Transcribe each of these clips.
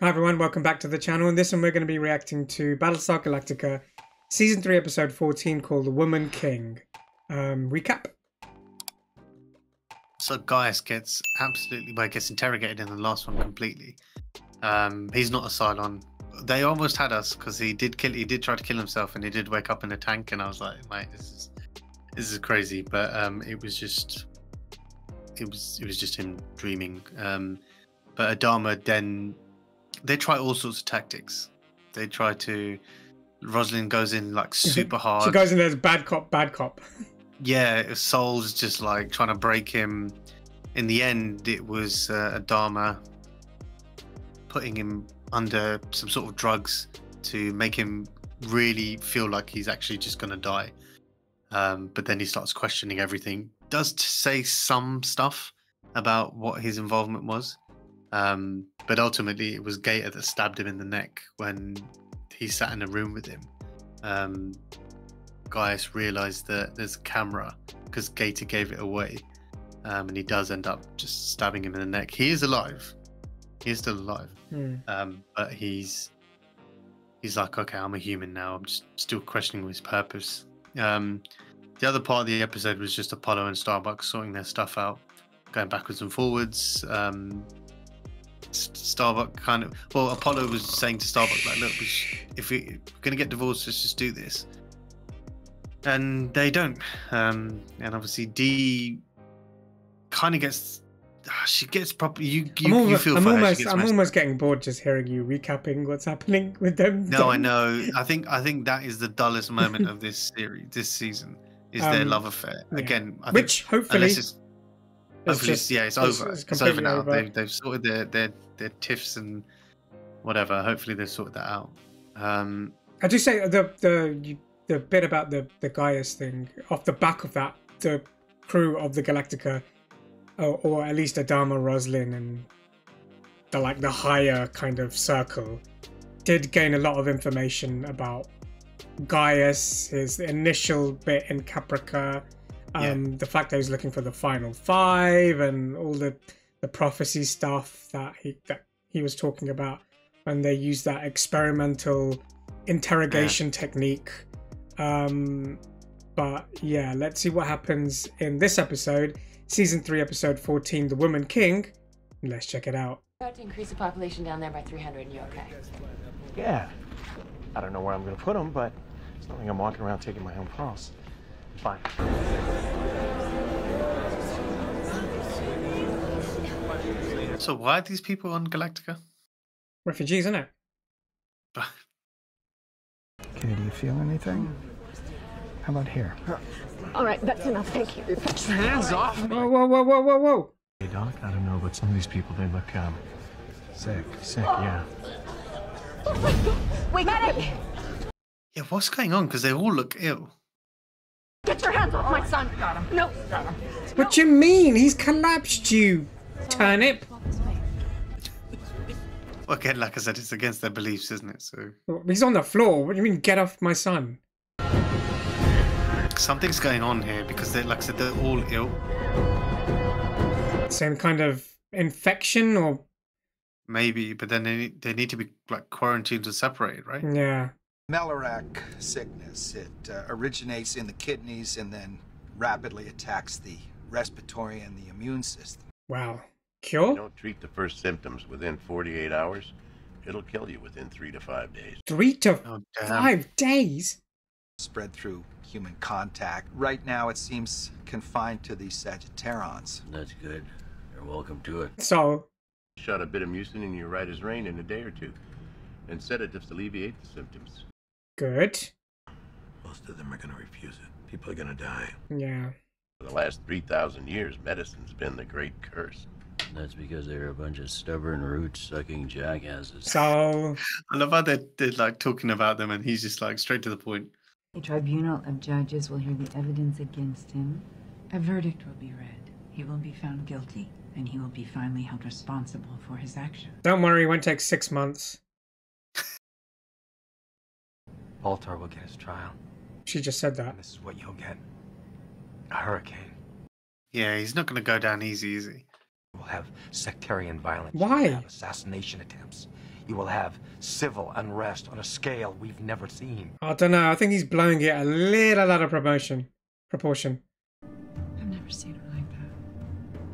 Hi everyone, welcome back to the channel. In this one we're going to be reacting to Battlestar Galactica Season 3 Episode 14 called The Woman King. Recap. So Gaius gets gets interrogated in the last one completely. He's not a Cylon. They almost had us because he did try to kill himself and he did wake up in a tank, and I was like, mate, this is crazy. But it was just him dreaming. But Adama then they try all sorts of tactics. They try to. Rosalind goes in like super hard. She goes in as bad cop. Yeah, Sol's just like trying to break him. In the end, it was Adama putting him under some sort of drugs to make him really feel like he's actually just going to die. But then he starts questioning everything. Does say some stuff about what his involvement was. But ultimately, it was Gator that stabbed him in the neck when he sat in a room with him. Gaius realized that there's a camera because Gator gave it away, and he does end up just stabbing him in the neck. He is alive. He is still alive. But he's like, okay, I'm a human now. I'm just still questioning his purpose. The other part of the episode was just Apollo and Starbuck sorting their stuff out, going backwards and forwards. Starbuck Apollo was saying to Starbuck, like, look, if we're gonna get divorced, let's just do this. And they don't. And obviously Dee kind of gets, she gets proper. You feel for her. I'm almost getting bored just hearing you recapping what's happening with them. No, I know. I think that is the dullest moment of this season is their love affair. Yeah. Again, Which hopefully. it's over. It's over now. They've sorted their tiffs and whatever. Hopefully they've sorted that out. I do say the bit about the Gaius thing, off the back of that, the crew of the Galactica, or at least Adama, Roslin, and the higher kind of circle, did gain a lot of information about Gaius, his initial bit in Caprica. The fact that he was looking for the final five and all the prophecy stuff that he was talking about when they used that experimental interrogation technique. But yeah, let's see what happens in this episode, Season 3, Episode 14, The Woman King. Let's check it out. About to increase the population down there by 300, and you okay? Yeah. I don't know where I'm going to put them, but it's not like I'm walking around taking my own cross. Fine. So why are these people on Galactica? Refugees, isn't it? Okay, do you feel anything? How about here? All right, that's enough. Thank you. Put your hands off me. Whoa. Hey, Doc, I don't know, but some of these people, they look, sick, yeah. Wait, medic! Yeah, what's going on? Because they all look ill. Get your hands off my son! Got him. No. Got him. What do you mean? He's collapsed, you turnip. Well, again, like I said, it's against their beliefs, isn't it? So he's on the floor. What do you mean, get off my son? Something's going on here because they're, like I said, they're all ill. Same kind of infection, or maybe, but then they need to be like quarantined or separated, right? Yeah. Melarac sickness. It originates in the kidneys and then rapidly attacks the respiratory and the immune system. Wow. If Cure? you don't treat the first symptoms within 48 hours, it'll kill you within 3 to 5 days. 3 to 5 days? Spread through human contact. Right now it seems confined to the Sagittarians. That's good. You're welcome to it. So Shot a bit of mucin in your right as rain in a day or two, and sedatives alleviate the symptoms. good. Most of them are going to refuse it. People are going to die. Yeah. For the last 3,000 years, medicine's been the great curse. That's because they're a bunch of stubborn, root-sucking jackasses. So I love how they're like talking about them, and he's just like straight to the point. A tribunal of judges will hear the evidence against him. A verdict will be read. He will be found guilty, and he will be finally held responsible for his actions. don't worry, it won't take 6 months. Baltar will get his trial. She just said that. And this is what you'll get. A hurricane. Yeah, he's not going to go down easy, is he? We'll have sectarian violence. Why? We'll have assassination attempts. you will have civil unrest on a scale we've never seen. I don't know. I think he's blowing it a little out of proportion. I've never seen her like that.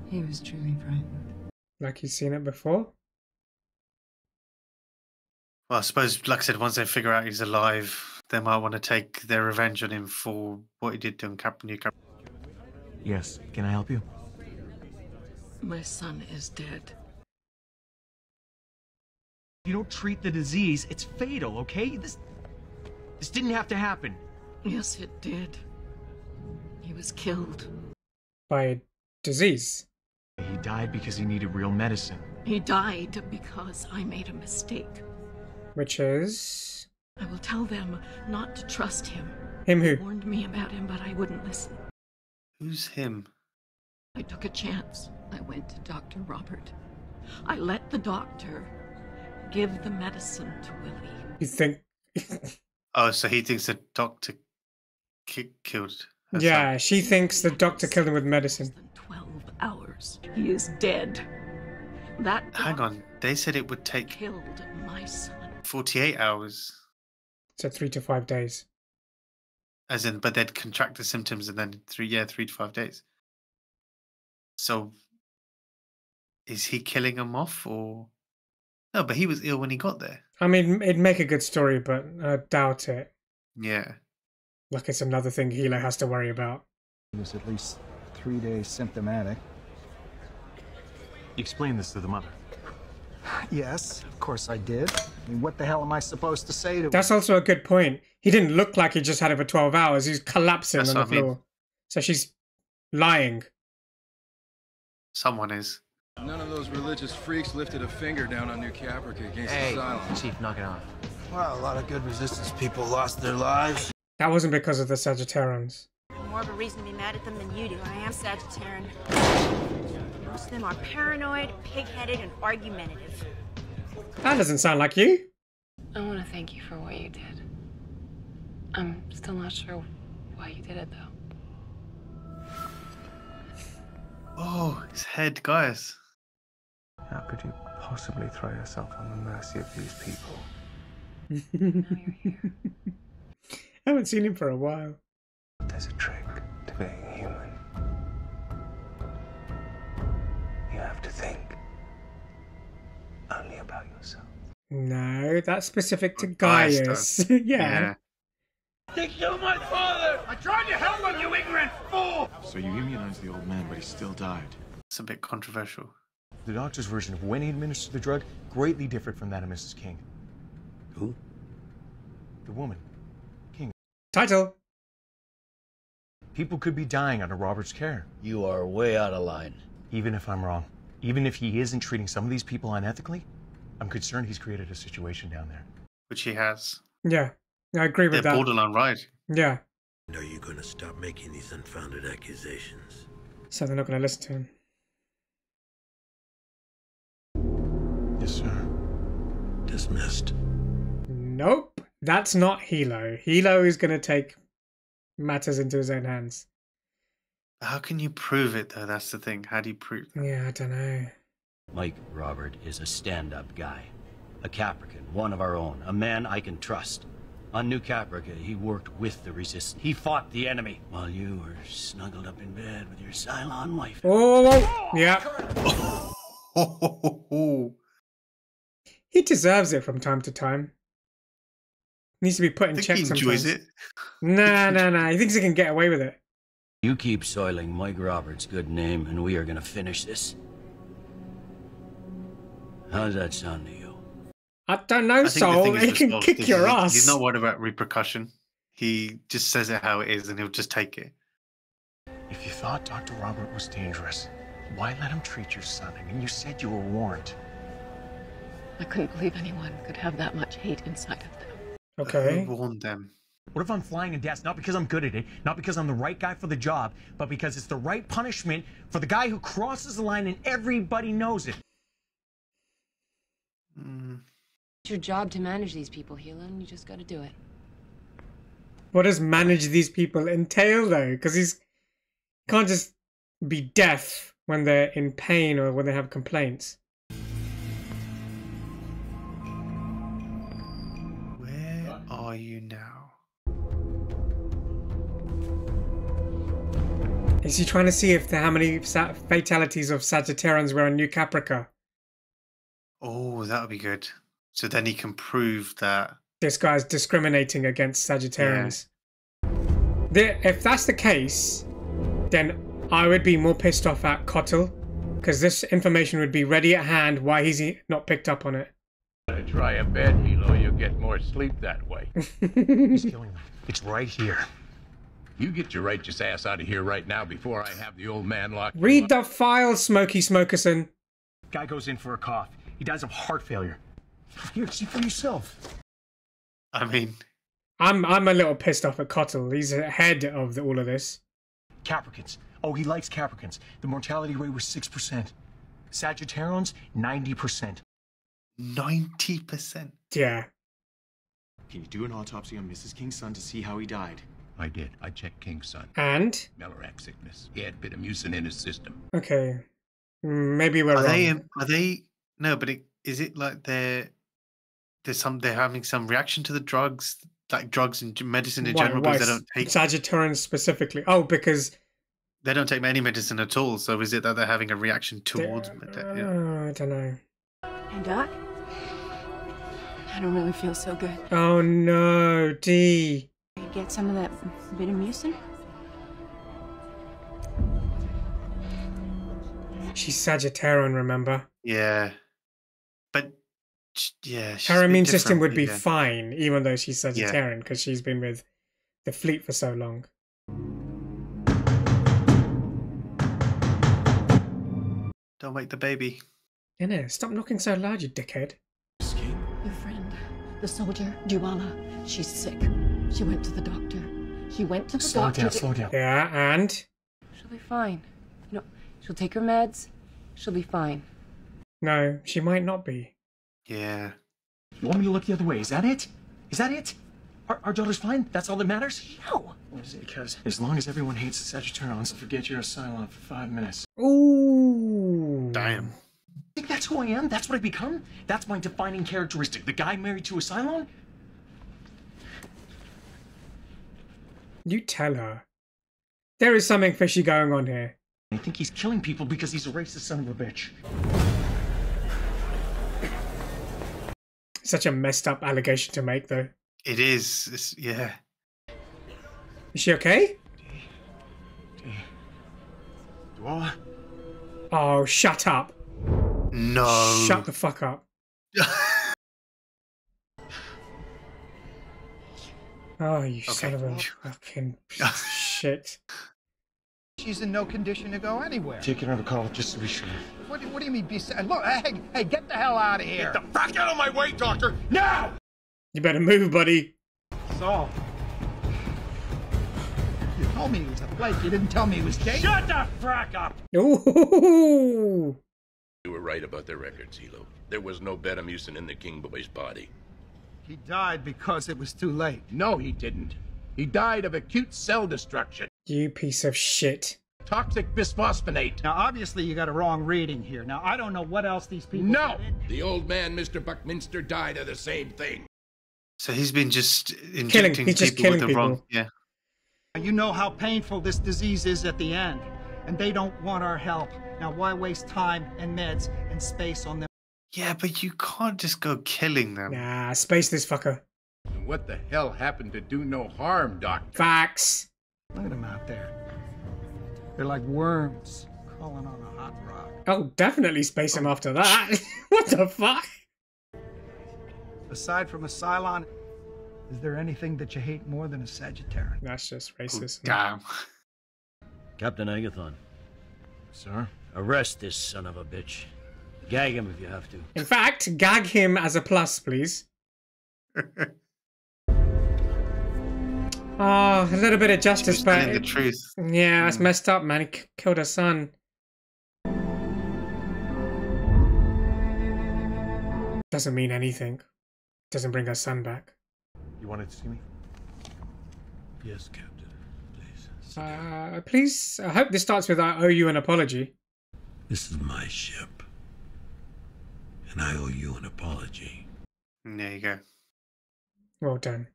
He was truly frightened. Like he's seen it before. Well, I suppose, like I said, once they figure out he's alive, they might want to take their revenge on him for what he did to New Cap. Yes, can I help you? My son is dead. You don't treat the disease, it's fatal, okay? This didn't have to happen. Yes, it did. He was killed. By a disease. He died because he needed real medicine. He died because I made a mistake. Which is... I will tell them not to trust him. Him who? He warned me about him, but I wouldn't listen. Who's him? I took a chance. I went to Dr. Robert. I let the doctor give the medicine to Willie. You think... Oh, so he thinks the doctor killed her Yeah, son. she thinks the doctor killed him with medicine. Less than 12 hours. He is dead. That Hang on, they said it would take killed my son. 48 hours. So 3 to 5 days. As in, but they'd contract the symptoms and then 3 to 5 days. So, is he killing him off or... No, but he was ill when he got there. I mean, it'd make a good story, but I doubt it. Yeah. Like it's another thing Hilo has to worry about. He was at least 3 days symptomatic. You explained this to the mother. Yes, of course I did. I mean, what the hell am I supposed to say to him? That's also a good point. He didn't look like he just had it for 12 hours. He's collapsing That's on the what I mean. floor. So she's lying. Someone is. None of those religious freaks lifted a finger down on New Caprica against Hey, asylum. Chief, knock it off. Well, a lot of good resistance people lost their lives. That wasn't because of the Sagittarians. More of a reason to be mad at them than you do. I am Sagittarian. Most of them are paranoid, pig-headed, and argumentative. That doesn't sound like you. I want to thank you for what you did. I'm still not sure why you did it, though. Oh, his head, guys. How could you possibly throw yourself on the mercy of these people? Now you're here. I haven't seen him for a while. There's a trick to being human. You have to think only about yourself. No, that's specific to Gaius Gaius. does. Yeah. They killed my father! I tried to help him, you ignorant fool! So you immunized the old man, but he still died. It's a bit controversial. The doctor's version of when he administered the drug greatly differed from that of Mrs. King. Who? The woman. King. Title. People could be dying under Robert's care. You are way out of line. Even if I'm wrong. Even if he isn't treating some of these people unethically, I'm concerned he's created a situation down there. Which he has. Yeah, I agree with They're that. borderline right. Yeah. Are you going to stop making these unfounded accusations? So they're not going to listen to him. Yes, sir. Dismissed. Nope. That's not Hilo. Hilo is going to take matters into his own hands. How can you prove it, though? That's the thing. How do you prove that? Yeah, I don't know. Mike Robert is a stand-up guy. A Caprican, one of our own. A man I can trust. On New Caprica, he worked with the resistance. He fought the enemy while you were snuggled up in bed with your Cylon wife. Oh, yeah. He deserves it from time to time. Needs to be put in I check think he sometimes. enjoys it. Nah. He thinks he can get away with it. You keep soiling Mike Roberts' good name, and we are going to finish this. How's that sound to you? I don't know, I think the Soul. thing is He with can Soul, kick your ass. He's not worried about repercussion. He just says it how it is, and he'll just take it. If you thought Dr. Robert was dangerous, why let him treat your son? I mean, you said you were warned. I couldn't believe anyone could have that much hate inside of them. Okay. Who warned them? What if I'm flying in death, not because I'm good at it, not because I'm the right guy for the job, but because it's the right punishment for the guy who crosses the line and everybody knows it? It's your job to manage these people, Hilo, and you just gotta do it. What does manage these people entail, though? Because he can't just be deaf when they're in pain or when they have complaints. you now? Is he trying to see if how many fatalities of Sagittarians were on New Caprica? Oh, that would be good. So then he can prove that This guy's discriminating against Sagittarians. If that's the case, then I would be more pissed off at Cottle, because this information would be ready at hand. Why he's not picked up on it? Try a bed, Hilo. You'll get more sleep that way. He's killing me. It's right here. You get your righteous ass out of here right now before I have the old man locked. Read the file, Smokey Smokerson. Guy goes in for a cough. He dies of heart failure. Here, see for yourself. I mean, I'm a little pissed off at Cottle. He's ahead of all of this. Capricorns. Oh, he likes Capricorns. The mortality rate was 6%. Sagittarians, 90%. 90%? Yeah. Can you do an autopsy on Mrs. King's son to see how he died? I did. I checked King's son. And? Mellorac sickness. He had betamucin in his system. Okay. Maybe we're wrong. Are they? No, but is it like they're having some reaction to the drugs, like drugs and medicine in general, because they don't take Sagittarians specifically? Oh, because they don't take any medicine at all. So is it that they're having a reaction towards? I don't know. Hey, Doc. I don't really feel so good. Oh no, D. Get some of that betamucin? She's Sagittarian, remember? Yeah. But, yeah. Her immune system would be fine, even though she's Sagittarian, because she's been with the fleet for so long. Don't wake the baby. Yeah, stop knocking so loud, you dickhead. Your friend, the soldier, Duala, she's sick. She went to the doctor. She went to the doctor. Slow down. Yeah, and? She'll be fine. You know, she'll take her meds. She'll be fine. No, she might not be. Yeah. You want me to look the other way? Is that it? Is that it? Our daughter's fine? That's all that matters? No. Because as long as everyone hates the Sagittarians, forget your asylum for 5 minutes. Ooh. Damn. Think that's who I am? That's what I become? That's my defining characteristic. The guy married to a Cylon? You tell her. There is something fishy going on here. I think he's killing people because he's a racist son of a bitch. Such a messed up allegation to make, though. It is. Yeah. Is she okay? Duala? Oh, shut up. No. Shut the fuck up. Oh, you son of a fucking shit. She's in no condition to go anywhere. Take her to college just to be sure. What do you mean be sad? Look, hey, get the hell out of here. Get the fuck out of my way, doctor! Now! You better move, buddy. So, you told me he was a flake. You didn't tell me he was gay. Shut the fuck up! Ooh. You were right about the records, Hilo. There was no betamucin in the King boy's body. He died because it was too late. No, he didn't. He died of acute cell destruction. You piece of shit. Toxic bisphosphonate. Now, obviously, you got a wrong reading here. Now, I don't know what else these people... No! The old man, Mr. Buckminster, died of the same thing. So he's been just injecting people with the wrong... Yeah. You know how painful this disease is at the end, and they don't want our help. Now, why waste time and meds and space on them? Yeah, but you can't just go killing them. Nah, space this fucker. And what the hell happened to do no harm, Doc? Facts. Look at them out there. They're like worms crawling on a hot rock. Oh, definitely space him after that. What the fuck? Aside from a Cylon, is there anything that you hate more than a Sagittarian? That's just racist. Oh, damn. Captain Agathon. Sir? Arrest this son of a bitch. Gag him if you have to. In fact, gag him as a plus, please. Oh, a little bit of justice, but telling the truth. Yeah, that's messed up, man. He killed her son. Doesn't mean anything. Doesn't bring her son back. You wanted to see me? Yes, Captain. Please. Please, I hope this starts with I owe you an apology. This is my ship. And I owe you an apology. There you go. Well done.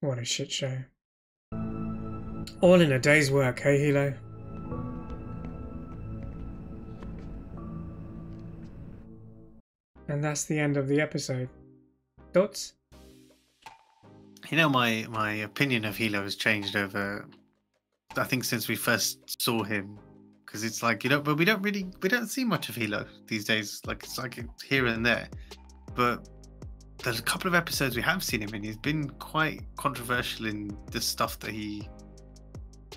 What a shit show. All in a day's work, hey Hilo? And that's the end of the episode. Thoughts? You know, my opinion of Hilo has changed over, I think, since we first saw him. Because it's like, you know, but we don't see much of Hilo these days. Like, it's like here and there. But there's a couple of episodes we have seen him in. He's been quite controversial in the stuff that he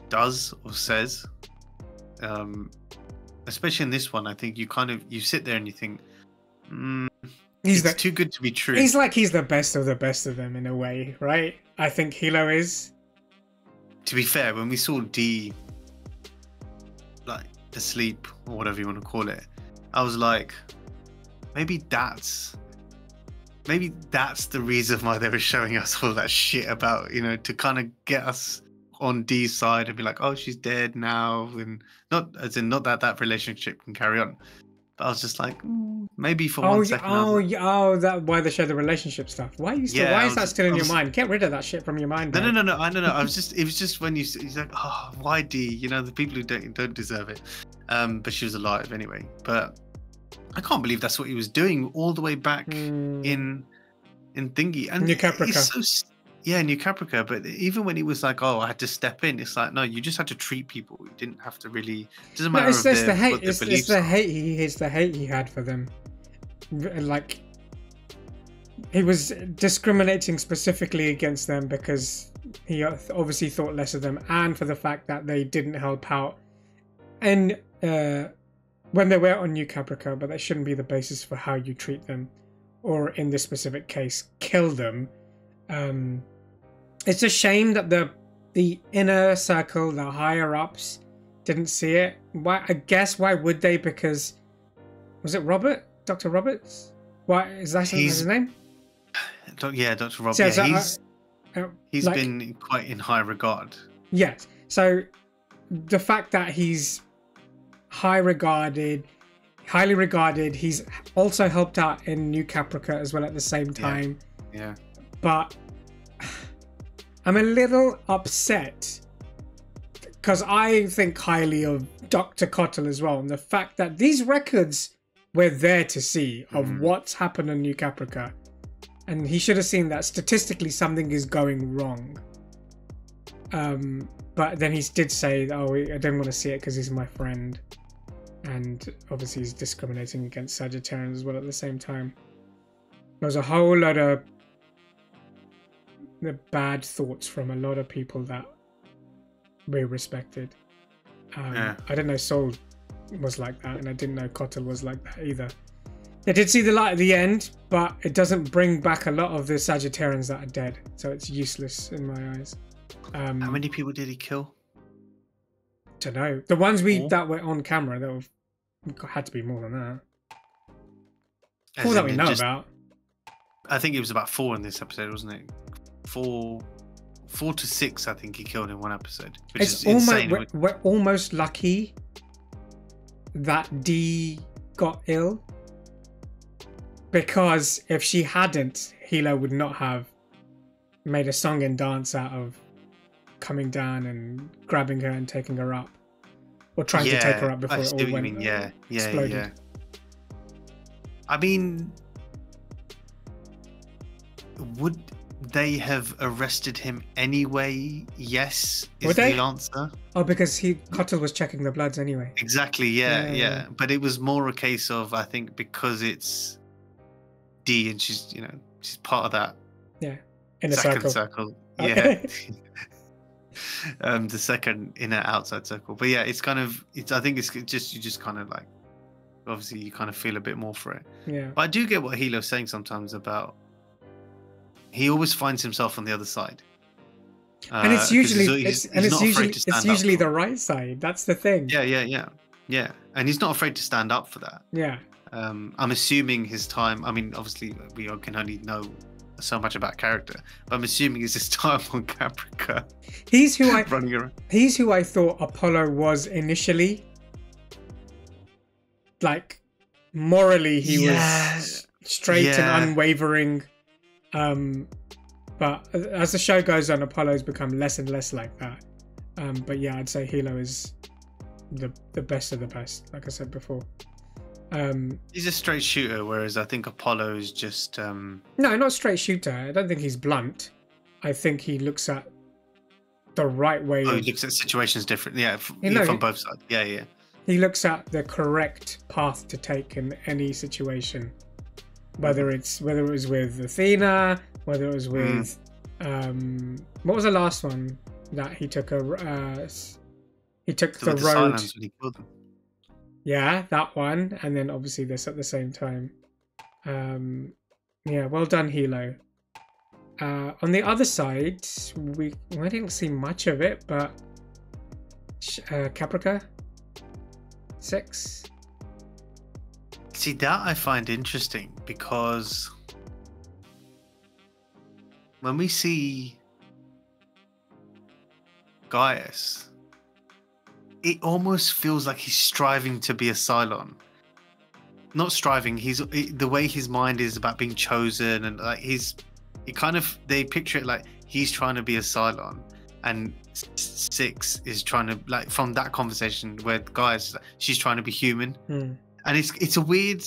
does or says. Especially in this one, I think you sit there and you think, it's too good to be true. He's the best of them in a way, right? I think Hilo is. To be fair, when we saw D like asleep or whatever you want to call it, I was like, maybe that's the reason why they were showing us all that shit about, you know, to kind of get us on D's side and be like, oh, she's dead now, and not that relationship can carry on. But I was just like, maybe for 1 second. That why they show the relationship stuff. Why is that still in your mind? Get rid of that shit from your mind. No. It was just when he's like, oh, why D? You know, the people who don't deserve it. But she was alive anyway. But I can't believe that's what he was doing all the way back in Thingy and New Caprica. New Caprica. But even when he was like, "Oh, I had to step in," it's like, no, you just had to treat people. You didn't have to really. It doesn't matter. It's the hate. It's the hate he had for them. Like, he was discriminating specifically against them because he obviously thought less of them, and for the fact that they didn't help out, and when they were on New Caprica. But that shouldn't be the basis for how you treat them, or in this specific case, kill them. It's a shame that the inner circle, the higher ups, didn't see it. Why? I guess why would they? Because was it Robert? Dr. Roberts? Why is that his name? Yeah, Dr. Robert. So, he's been quite in high regard. Yes. So the fact that he's highly regarded, he's also helped out in New Caprica as well at the same time. Yeah. But I'm a little upset because I think highly of Dr. Cottle as well, and the fact that these records we're there to see of what's happened on New Caprica, and he should have seen that statistically something is going wrong. But then he did say, "Oh, I didn't want to see it because he's my friend," and obviously he's discriminating against Sagittarians as well at the same time. There was a whole lot of the bad thoughts from a lot of people that we respected. I didn't know Soul was like that, and I didn't know Cottle was like that either. They did see the light at the end, but it doesn't bring back a lot of the Sagittarians that are dead, so it's useless in my eyes. How many people did he kill? Don't know. The ones that were on camera, there had to be more than that. All that we know about. I think it was about 4 in this episode, wasn't it? 4 to 6, I think he killed in one episode. Which is insane. We're almost lucky that D got ill, because if she hadn't, Hilo would not have made a song and dance out of coming down and grabbing her and taking her up, or trying to take her up before it all went exploded. Yeah. I mean, would they have arrested him anyway? Yes, is the answer. Oh, because Cottle was checking the bloods anyway. Exactly, yeah. But it was more a case of, I think, because D and she's part of that. Yeah, in the second circle. Okay. Yeah. The second inner outside circle. But yeah, it's kind of. I think it's just you just kind of like. Obviously, you kind of feel a bit more for it. Yeah. But I do get what Hilo's saying sometimes about. He always finds himself on the other side, and it's usually the right side. That's the thing. Yeah, and he's not afraid to stand up for that. Yeah. I'm assuming his time. I mean, obviously, we can only know so much about character, but I'm assuming it's his time on Caprica. He's who running around. He's who I thought Apollo was initially. Like, morally, he was straight and unwavering. But as the show goes on, Apollo's become less and less like that. But yeah, I'd say Hilo is the best of the best, like I said before. He's a straight shooter, whereas I think Apollo is just no, not straight shooter. I don't think he's blunt. I think he looks at the right way. Oh, he looks at situations differently. Yeah, from both sides. Yeah. He looks at the correct path to take in any situation, whether it was with Athena, whether it was with what was the last one that he took the road. When he killed them. Yeah, that one, and then obviously this at the same time. Yeah, well done, Hilo. On the other side, we didn't see much of it, but Caprica 6. See, that I find interesting because when we see Gaius, it almost feels like he's striving to be a Cylon. Not striving, the way his mind is about being chosen, and like they picture it like he's trying to be a Cylon, and 6 is trying to, like, from that conversation where Gaius, she's trying to be human. And it's a weird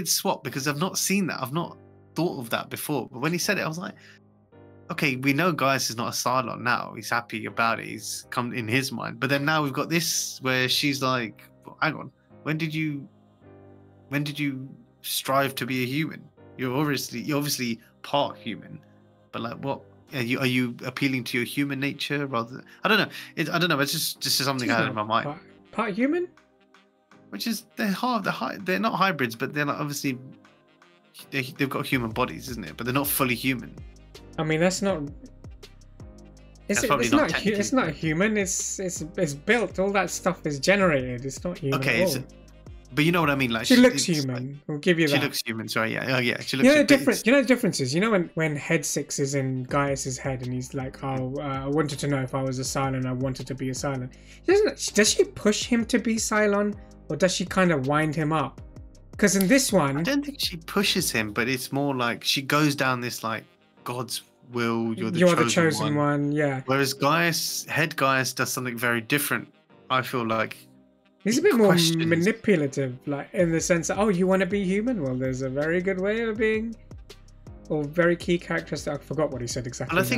swap because I've not seen that. I've not thought of that before. But when he said it, I was like, okay, we know Gaius is not a Cylon now. He's happy about it. He's come in his mind. But then now we've got this where she's like, hang on, when did you strive to be a human? You're obviously part human, but like, what are you appealing to your human nature rather than, I don't know. It's just something I had in my mind. Part human? Which is they're not hybrids, but they're like, obviously they've got human bodies, isn't it? But they're not fully human. I mean, that's not. It's not human. It's built. All that stuff is generated. It's not human. Okay, at all. But you know what I mean. Like she looks human. We'll give you that. She looks human. Sorry, yeah. Oh, yeah. She looks. You know the differences. You know when Head 6 is in Gaius's head and he's like, "Oh, I wanted to know if I was a Cylon. I wanted to be a Cylon." Does she push him to be Cylon, or does she kind of wind him up? Because in this one, I don't think she pushes him, but it's more like she goes down this like God's will. You're the chosen one. Yeah. Whereas Head Gaius does something very different. I feel like. He's a bit more manipulative, like in the sense that, oh, you want to be human? Well, there's a very good way of being, or very key characteristic. I forgot what he said exactly. And I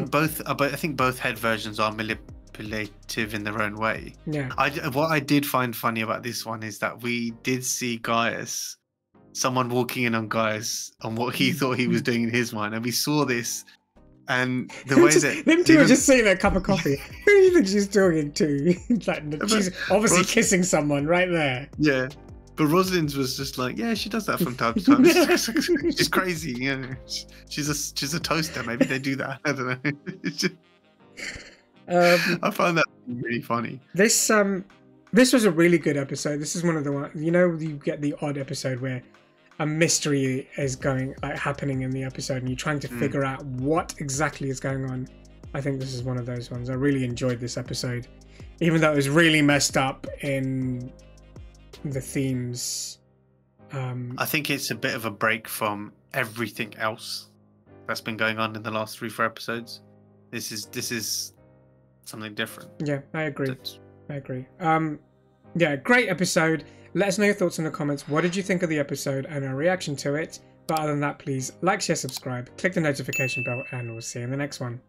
think both Head versions are manipulative in their own way. Yeah. What I did find funny about this one is that we did see Gaius, someone walking in on Gaius on what he thought he was doing in his mind, and we saw this. And the way that them two are just sitting there, a cup of coffee. Who do you think she's talking to? Like, she's obviously kissing someone right there. Yeah, but Rosalind's was just like, yeah, she does that from time to time. She's crazy, you know. She's a toaster. Maybe they do that. I don't know. I found that really funny. This was a really good episode. This is one of the ones, you know, you get the odd episode where a mystery is happening in the episode and you're trying to figure out what exactly is going on. I think this is one of those ones. I really enjoyed this episode, even though it was really messed up in the themes. I think it's a bit of a break from everything else that's been going on in the last 3-4 episodes. This is something different. Yeah, I agree. Yeah, great episode. Let us know your thoughts in the comments. What did you think of the episode and our reaction to it? But other than that, please like, share, subscribe, click the notification bell, and we'll see you in the next one.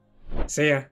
See ya.